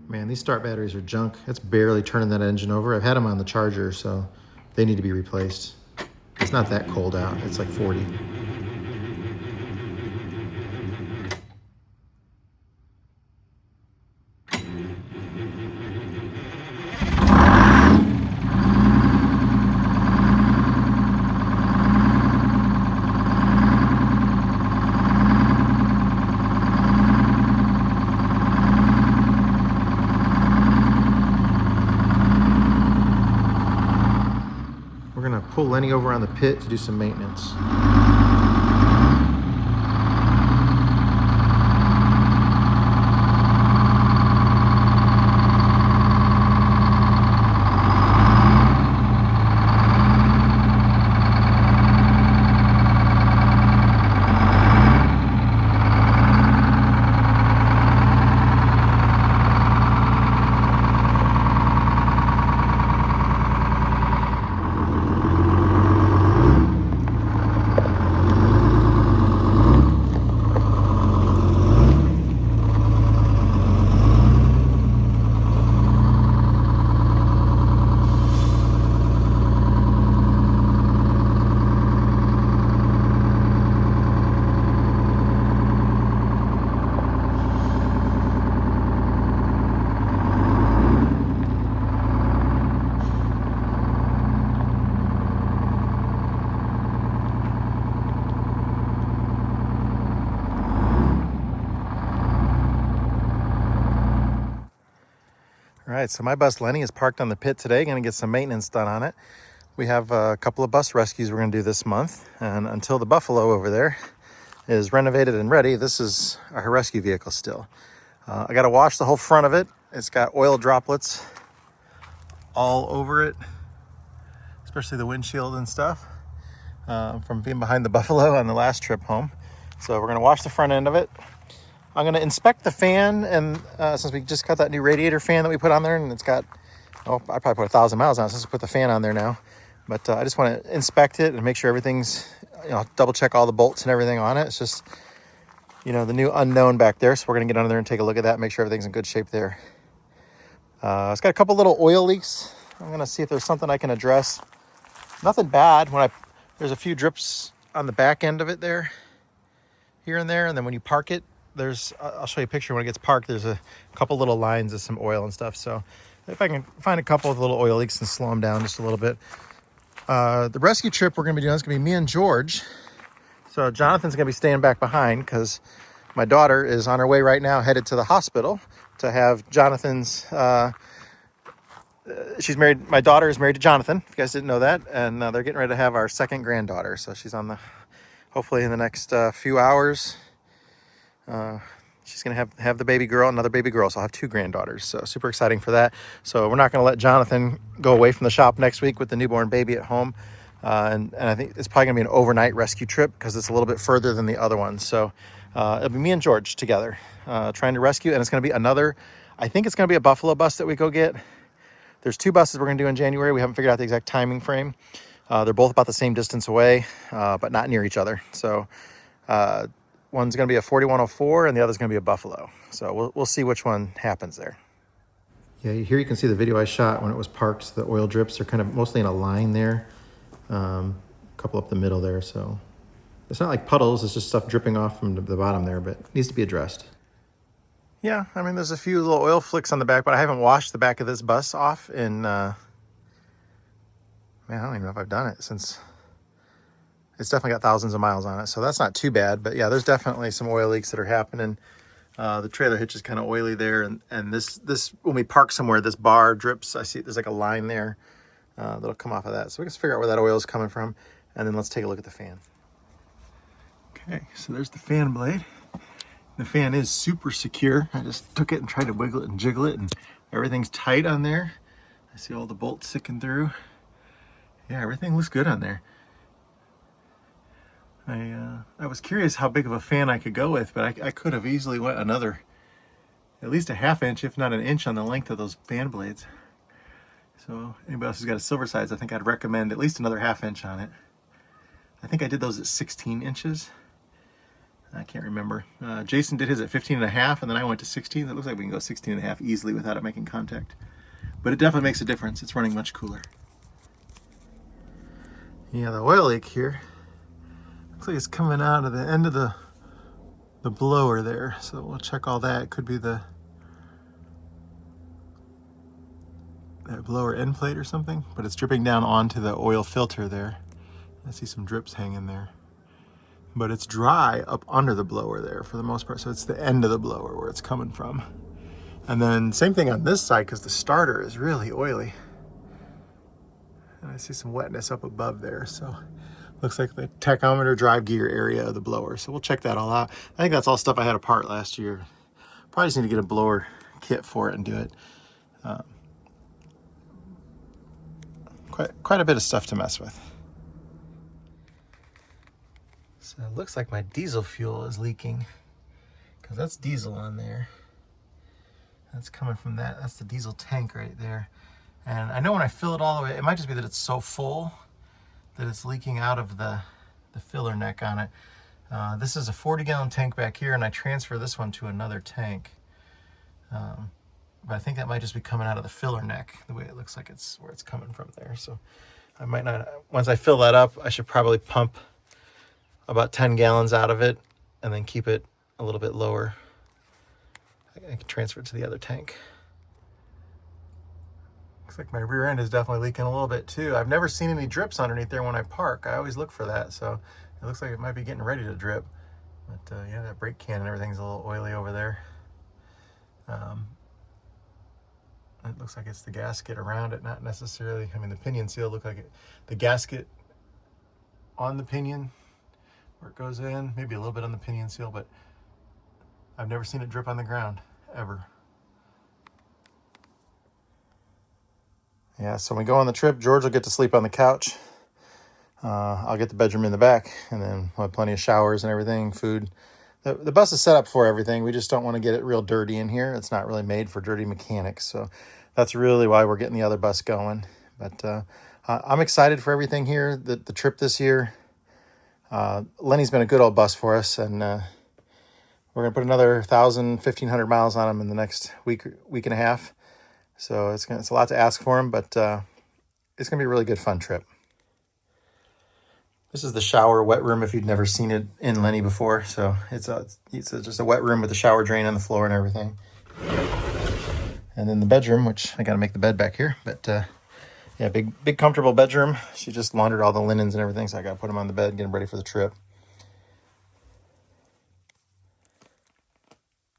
Man, these start batteries are junk. It's barely turning that engine over. I've had them on the charger, so they need to be replaced. It's not that cold out. It's like 40. We're gonna pull Lenny over on the pit to do some maintenance. All right, so my bus Lenny is parked on the pit today. Going to get some maintenance done on it. We have a couple of bus rescues we're going to do this month, and until the Buffalo over there is renovated and ready, this is our rescue vehicle still. I got to wash the whole front of it. It's got oil droplets all over it, especially the windshield and stuff from being behind the Buffalo on the last trip home. So we're going to wash the front end of it. I'm going to inspect the fan, and since we just got that new radiator fan that we put on there, and it's got, I probably put 1,000 miles on it since we put the fan on there now. But I just want to inspect it and make sure everything's, double check all the bolts and everything on it. It's just, the new unknown back there. So we're going to get under there and take a look at that and make sure everything's in good shape there. It's got a couple little oil leaks. I'm going to see if there's something I can address. Nothing bad. There's a few drips on the back end of it there, here and there. And then when you park it, I'll show you a picture when it gets parked. There's a couple little lines of some oil and stuff. So if I can find a couple of little oil leaks and slow them down just a little bit. The rescue trip we're going to be doing is going to be me and George. So Jonathan's going to be staying back behind because my daughter is on her way right now, headed to the hospital to have Jonathan's, she's married, my daughter is married to Jonathan, if you guys didn't know that. And they're getting ready to have our second granddaughter. So she's hopefully in the next few hours. She's going to have the baby girl, another baby girl. So I'll have two granddaughters. So super exciting for that. So we're not going to let Jonathan go away from the shop next week with the newborn baby at home. And I think it's probably going to be an overnight rescue trip because it's a little bit further than the other one. So it'll be me and George together trying to rescue. And it's going to be I think it's going to be a Buffalo bus that we go get. There's two buses we're going to do in January. We haven't figured out the exact timing frame. They're both about the same distance away, but not near each other. So one's going to be a 4104 and the other's going to be a Buffalo. So we'll see which one happens there. Yeah, here you can see the video I shot when it was parked. The oil drips are kind of mostly in a line there. A couple up the middle there. So it's not like puddles. It's just stuff dripping off from the bottom there, but it needs to be addressed. Yeah, I mean, there's a few little oil flicks on the back, but I haven't washed the back of this bus off in, man, I don't even know if I've done it since... It's definitely got thousands of miles on it, so that's not too bad. But yeah, there's definitely some oil leaks that are happening. The trailer hitch is kind of oily there, and this when we park somewhere, this bar drips. I see there's like a line there that'll come off of that. So we can figure out where that oil is coming from, and then let's take a look at the fan. Okay, so there's the fan blade. The fan is super secure. I just took it and tried to wiggle it and jiggle it, and everything's tight on there. I see all the bolts sticking through. Yeah, everything looks good on there. I was curious how big of a fan I could go with, but I could have easily went another, at least a ½ inch, if not an inch on the length of those fan blades. So anybody else who's got a Silversides, I think I'd recommend at least another ½ inch on it. I think I did those at 16 inches. I can't remember. Jason did his at 15.5, and then I went to 16. It looks like we can go 16.5 easily without it making contact. But it definitely makes a difference. It's running much cooler. Yeah, the oil leak here looks like it's coming out of the end of the blower there. So we'll check all that. It could be that blower end plate or something, but it's dripping down onto the oil filter there. I see some drips hanging there. But it's dry up under the blower there for the most part. So it's the end of the blower where it's coming from. And then same thing on this side because the starter is really oily. And I see some wetness up above there. So looks like the tachometer drive gear area of the blower. So we'll check that all out. I think that's all stuff I had apart last year. Probably just need to get a blower kit for it and do it. Quite a bit of stuff to mess with. So it looks like my diesel fuel is leaking because that's diesel on there. That's coming from that. That's the diesel tank right there. And I know when I fill it all the way, it might just be that it's so full that it's leaking out of the filler neck on it. This is a 40-gallon tank back here, and I transfer this one to another tank. But I think that might just be coming out of the filler neck, the way it looks like it's where it's coming from there. So I might not, once I fill that up, I should probably pump about 10 gallons out of it and then keep it a little bit lower. I can transfer it to the other tank. Looks like my rear end is definitely leaking a little bit too. I've never seen any drips underneath there when I park. I always look for that, so it looks like it might be getting ready to drip. But yeah, that brake can and everything's a little oily over there. It looks like it's the gasket around it, not necessarily, I mean the pinion seal looked like it, the gasket on the pinion where it goes in, maybe a little bit on the pinion seal, but I've never seen it drip on the ground, ever. Yeah, so when we go on the trip, George will get to sleep on the couch. I'll get the bedroom in the back, and then we'll have plenty of showers and everything, food. The bus is set up for everything. We just don't want to get it real dirty in here. It's not really made for dirty mechanics, so that's really why we're getting the other bus going. But I'm excited for everything here, the trip this year. Lenny's been a good old bus for us, and we're going to put another 1,000, 1,500 miles on him in the next week and a half. So it's a lot to ask for him, but it's going to be a really good, fun trip. This is the shower wet room if you'd never seen it in Lenny before. So it's just a wet room with a shower drain on the floor and everything. And then the bedroom, which I got to make the bed back here. But yeah, big comfortable bedroom. She just laundered all the linens and everything, so I got to put them on the bed, get them ready for the trip.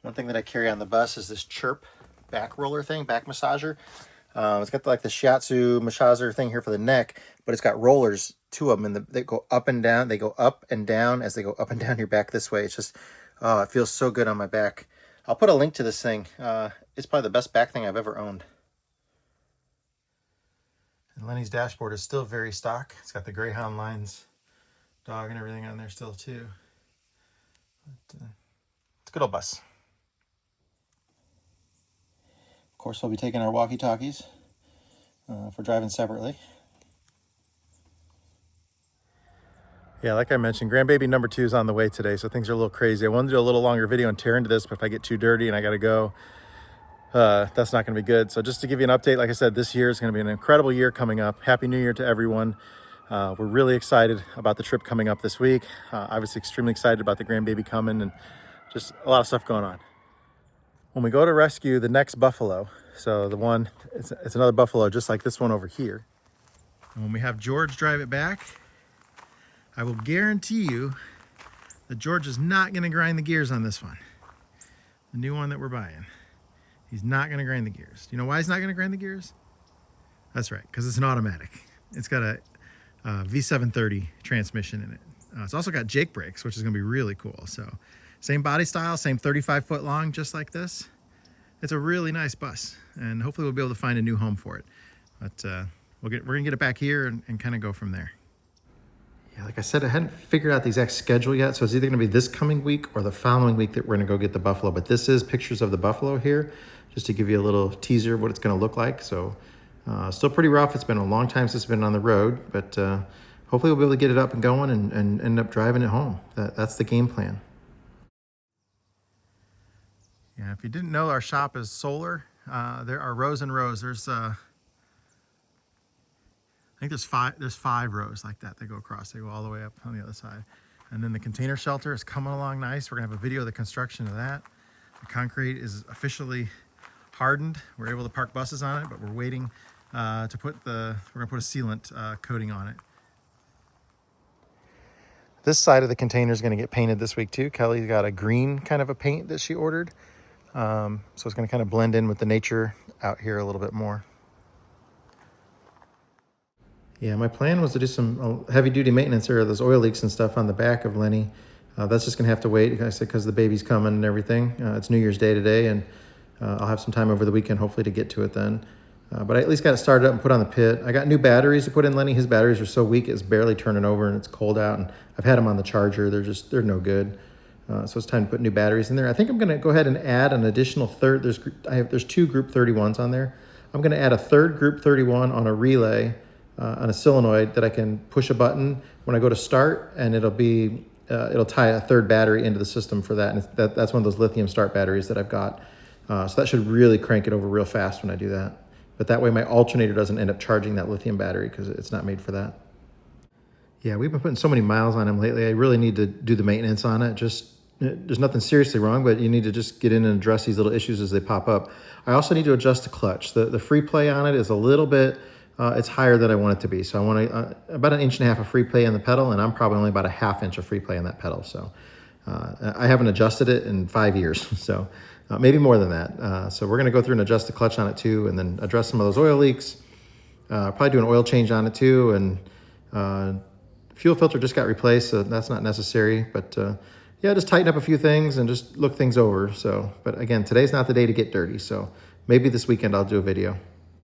One thing that I carry on the bus is this Chirp back roller thing, back massager. It's got like the shiatsu massager thing here for the neck, but it's got rollers, 2 of them, and they go up and down. They go up and down as they go up and down your back this way. It's just, oh, it feels so good on my back. I'll put a link to this thing. It's probably the best back thing I've ever owned. And Lenny's dashboard is still very stock. It's got the Greyhound lines, dog and everything on there still too. But, it's a good old bus. Of course, we'll be taking our walkie-talkies for driving separately. Yeah, like I mentioned, grandbaby number 2 is on the way today, so things are a little crazy. I wanted to do a little longer video and tear into this, but if I get too dirty and I got to go, that's not going to be good. So just to give you an update, like I said, this year is going to be an incredible year coming up. Happy New Year to everyone. We're really excited about the trip coming up this week. Obviously extremely excited about the grandbaby coming and just a lot of stuff going on. When we go to rescue the next buffalo, so the one, it's another buffalo just like this one over here. And when we have George drive it back, I will guarantee you that George is not going to grind the gears on this one. The new one that we're buying. He's not going to grind the gears. Do you know why he's not going to grind the gears? That's right, because it's an automatic. It's got a V730 transmission in it. It's also got Jake brakes, which is going to be really cool. So same body style, same 35-foot long, just like this. It's a really nice bus, and hopefully we'll be able to find a new home for it. But we're going to get it back here and kind of go from there. Yeah, like I said, I hadn't figured out the exact schedule yet, so it's either going to be this coming week or the following week that we're going to go get the buffalo. But this is pictures of the buffalo here, just to give you a little teaser of what it's going to look like. So still pretty rough. It's been a long time since it's been on the road, but hopefully we'll be able to get it up and going and end up driving it home. That's the game plan. Yeah, if you didn't know, our shop is solar. There are rows and rows. I think there's five rows like that. They go across. They go all the way up on the other side. And then the container shelter is coming along nice. We're gonna have a video of the construction of that. The concrete is officially hardened. We're able to park buses on it, but we're waiting we're gonna put a sealant coating on it. This side of the container is gonna get painted this week too. Kelly's got a green kind of a paint that she ordered. So it's gonna kind of blend in with the nature out here a little bit more. Yeah, my plan was to do some heavy duty maintenance or those oil leaks and stuff on the back of Lenny. That's just gonna have to wait, like I said, because the baby's coming and everything. It's New Year's Day today, and I'll have some time over the weekend hopefully to get to it then. But I at least got it started up and put on the pit. I got new batteries to put in Lenny. His batteries are so weak it's barely turning over and it's cold out, and I've had them on the charger. They're no good. So it's time to put new batteries in there. I think I'm gonna go ahead and add an additional third. There's two group 31s on there. I'm gonna add a third group 31 on a relay on a solenoid that I can push a button when I go to start, and it'll tie a third battery into the system for that. And that's one of those lithium start batteries that I've got. So that should really crank it over real fast when I do that. But that way my alternator doesn't end up charging that lithium battery because it's not made for that. Yeah, we've been putting so many miles on him lately. I really need to do the maintenance on it. There's nothing seriously wrong, but you need to just get in and address these little issues as they pop up. I also need to adjust the clutch. The free play on it is a little bit, it's higher than I want it to be. So I want about 1.5 inches of free play on the pedal, and I'm probably only about 1/2 inch of free play on that pedal. So I haven't adjusted it in 5 years, so maybe more than that. So we're gonna go through and adjust the clutch on it too, and then address some of those oil leaks. Probably do an oil change on it too, and fuel filter just got replaced, so that's not necessary. But yeah, just tighten up a few things and just look things over. So, but again, today's not the day to get dirty. So maybe this weekend I'll do a video.